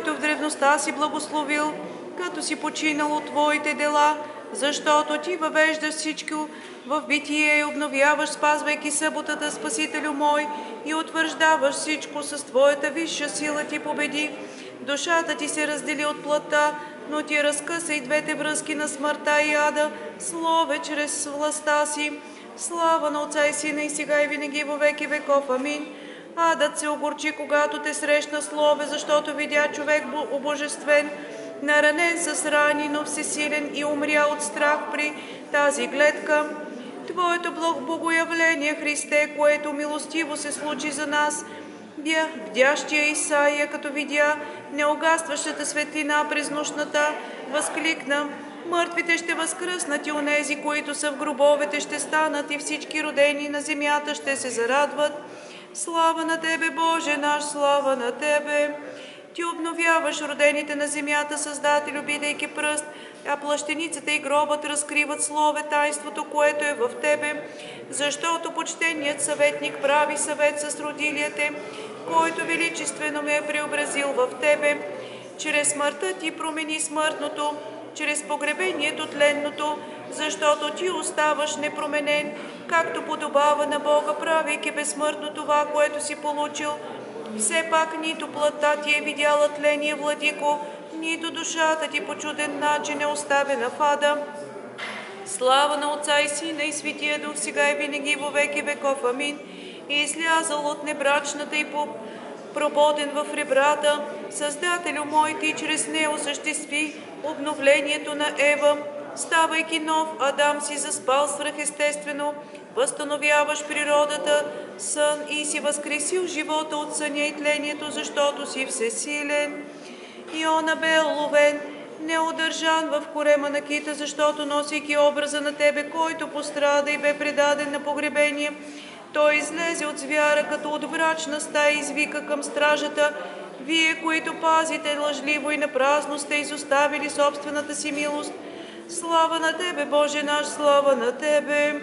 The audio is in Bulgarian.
който в древността си благословил, като си починал от твоите дела, защото ти въвеждаш всичко в битие и обновяваш, спазвайки съботата, Спасителю мой, и утвърждаваш всичко с твоята висша сила ти победи. Душата ти се раздели от плътта, но ти разкъса и двете връзки на смъртта и ада, слове чрез властта си. Слава на Отца и Сина и сега и винаги во веки веков. Амин. Адът се огорчи, когато те срещна, слове, защото видя човек обожествен, наранен с рани, но всесилен, и умря от страх при тази гледка. Твоето богоявление, Христе, което милостиво се случи за нас, бдящия Исаия, като видя неугастващата светлина през нощната, възкликна: мъртвите ще възкръснат и онези, които са в гробовете, ще станат, и всички родени на земята ще се зарадват. Слава на Тебе, Боже наш, слава на Тебе! Ти обновяваш родените на земята, Създателю, бидейки пръст, а плащеницата и гробът разкриват слове тайнството, което е в Тебе, защото почтеният съветник прави съвет с родилите, който величествено ме е преобразил в Тебе. Чрез смъртта Ти промени смъртното, чрез погребението тленното, защото Ти оставаш непроменен, както подобава на Бога, правейки безсмъртно това, което си получил. Все пак нито плътта Ти е видяла тление, владико, нито душата Ти по чуден начин е оставена в ада. Слава на Отца и Сина и Светия Дух, сега и винаги во веки веков. Амин. И излязал от небрачната и прободен в ребрата, Създателю мой, Ти чрез нея осъществи обновлението на Ева, ставайки нов Адам си заспал свръхестествено, възстановяваш природата, сън, и си възкресил живота от съня и тлението, защото си всесилен. Иона бе уловен, неудържан в корема на кита, защото носейки образа на Тебе, който пострада и бе предаден на погребение, той излезе от звяра, като от брачна стая извика към стражата: вие, които пазите лъжливо и напразно, сте изоставили собствената си милост. Слава на Тебе, Боже наш, слава на Тебе!